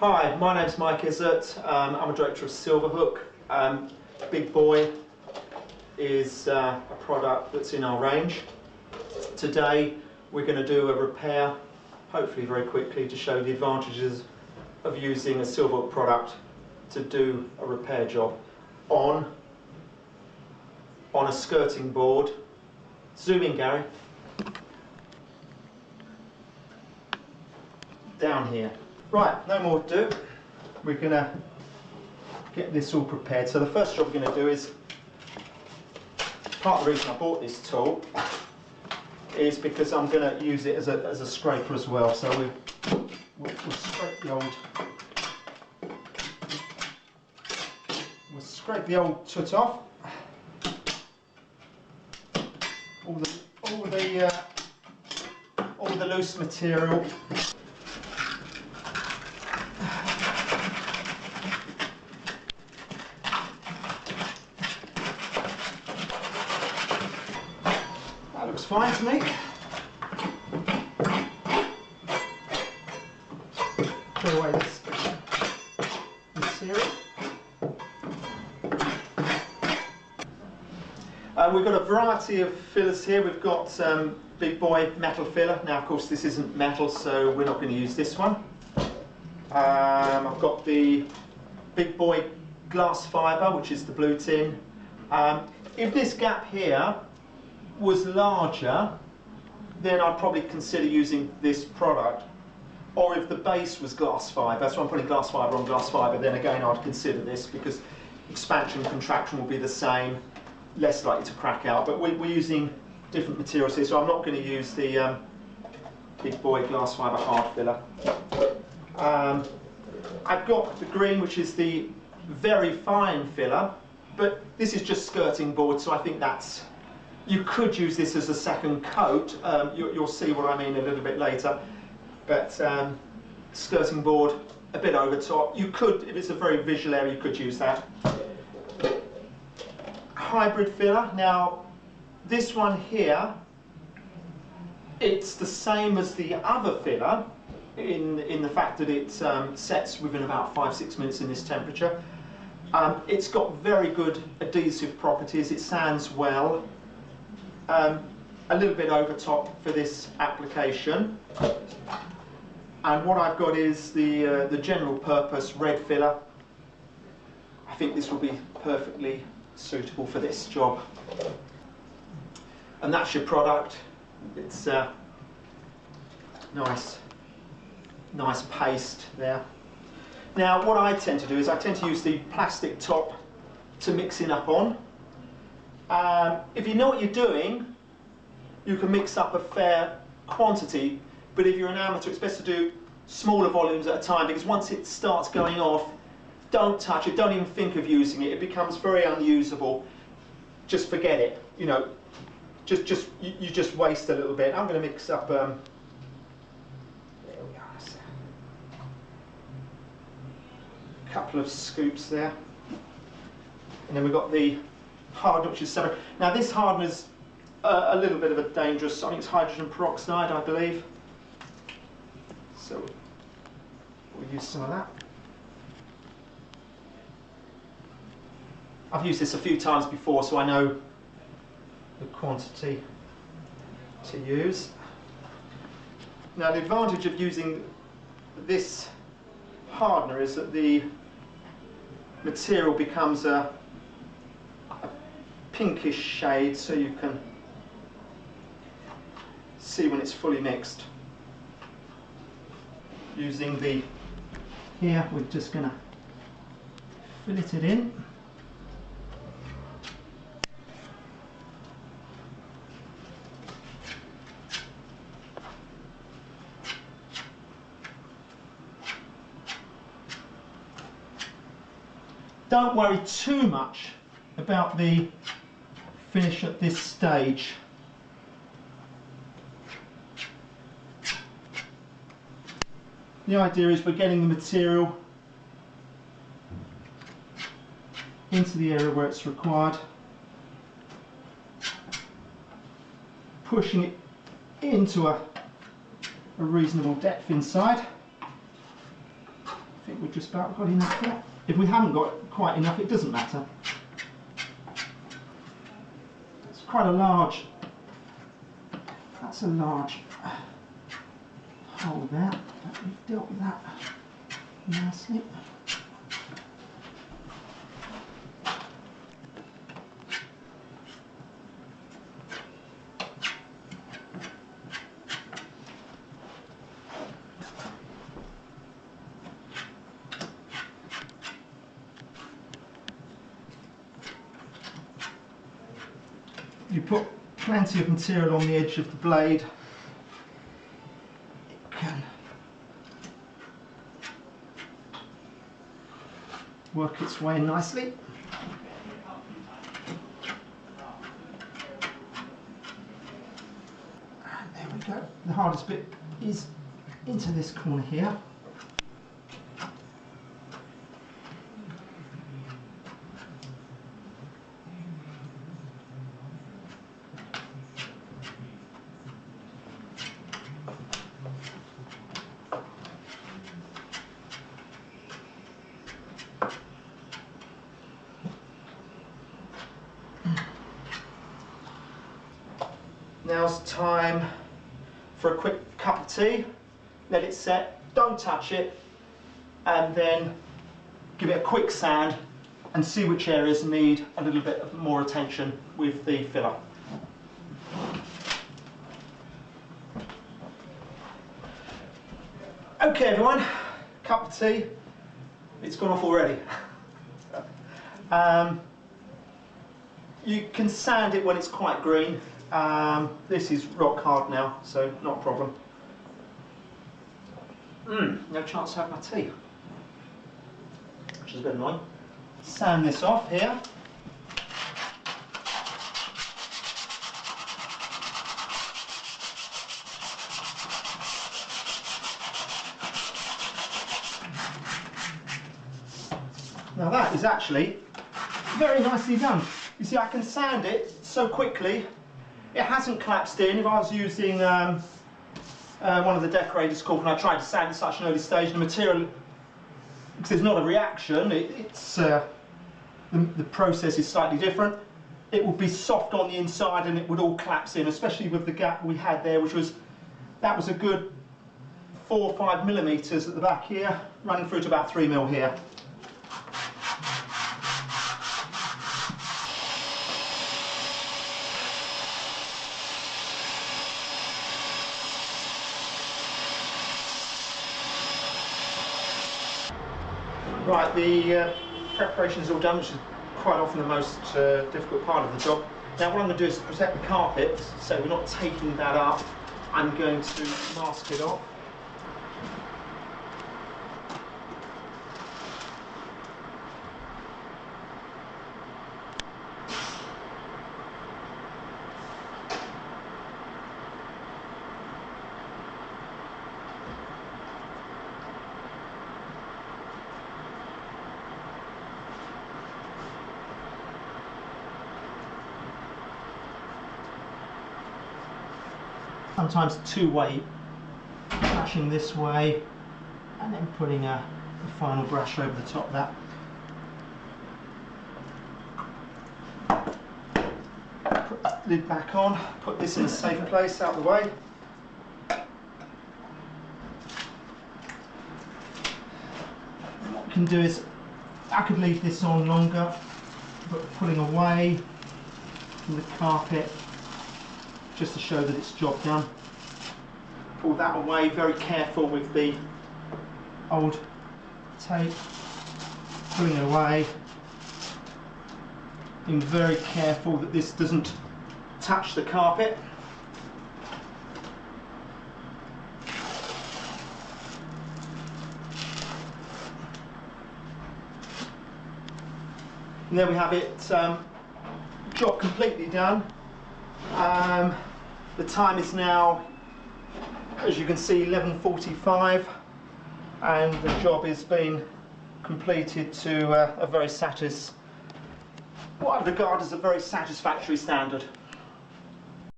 Hi, my name's Mike Izzett. I'm a director of Silverhook. Big Boy is a product that's in our range. Today we're going to do a repair, hopefully very quickly, to show the advantages of using a Silverhook product to do a repair job on a skirting board. Zoom in, Gary. Down here. Right, no more to do. We're going to get this all prepared. So the first job we're going to do is, part of the reason I bought this tool is because I'm going to use it as a scraper as well. So we'll scrape the old toot off. All the loose material. That looks fine to me. Clear away this material. We've got a variety of fillers here. We've got Big Boy metal filler. Now, of course, this isn't metal, so we're not going to use this one. I've got the Big Boy glass fibre, which is the blue tin. If this gap here was larger, then I'd probably consider using this product. Or if the base was glass fibre, that's why I'm putting glass fibre on glass fibre, then again I'd consider this, because expansion, contraction will be the same, less likely to crack out. But we're using different materials here, so I'm not going to use the Big Boy glass fibre hard filler. I've got the green, which is the very fine filler, but this is just skirting board, so I think that's, you could use this as a second coat. You'll see what I mean a little bit later. But skirting board, a bit over top. You could, if it's a very visual area, you could use that. Hybrid filler. Now, this one here, it's the same as the other filler in the fact that it sets within about 5-6 minutes in this temperature. It's got very good adhesive properties. It sands well. A little bit over top for this application. And what I've got is the general purpose red filler. I think this will be perfectly suitable for this job. And that's your product. It's nice paste there. Now what I tend to do is I tend to use the plastic top to mix it up on. If you know what you're doing, you can mix up a fair quantity, but if you're an amateur, it's best to do smaller volumes at a time, because once it starts going off, don't touch it, don't even think of using it. It becomes very unusable. Just forget it. You know, you just waste a little bit. I'm going to mix up. There we are. A couple of scoops there, and then we've got the hardener, which is separate. Now this hardener's a little bit of a dangerous, I think it's hydrogen peroxide, I believe. So we'll use some of that. I've used this a few times before, so I know the quantity to use. Now the advantage of using this hardener is that the material becomes a pinkish shade, so you can see when it's fully mixed. Using the, here we're just going to fillet it in. Don't worry too much about the finish at this stage. The idea is we're getting the material into the area where it's required, pushing it into a reasonable depth inside. think we've just about got enough there. If we haven't got quite enough, it doesn't matter. It's quite a large, that's a large hole there. We've dealt with that nicely. You put plenty of material on the edge of the blade, it can work its way nicely. And there we go. The hardest bit is into this corner here. Now's time for a quick cup of tea. Let it set, don't touch it, and then give it a quick sand and see which areas need a little bit more attention with the filler. Okay everyone, cup of tea. It's gone off already. You can sand it when it's quite green. This is rock hard now, so not a problem. No chance to have my tea, which is a bit annoying. Sand this off here. Now that is actually very nicely done. You see, I can sand it so quickly. It hasn't collapsed in. If I was using one of the Decorator's Cork and I tried to sand at such an early stage, the material, because there's not a reaction, the process is slightly different. It would be soft on the inside and it would all collapse in, especially with the gap we had there, that was a good 4 or 5 millimetres at the back here, running through to about 3 mil here. Right, the preparation is all done, which is quite often the most difficult part of the job. Now what I'm going to do is protect the carpet, so we're not taking that up. I'm going to mask it off. Sometimes two-way, flashing this way and then putting a final brush over the top of that. Put that lid back on, put this in a safe place out of the way. And what we can do is, I could leave this on longer, but pulling away from the carpet just to show that it's job done. Pull that away, very careful with the old tape, pulling it away, being very careful that this doesn't touch the carpet. And there we have it, job completely done. The time is now, as you can see, 11:45, and the job has been completed to what I regard as a very satisfactory standard.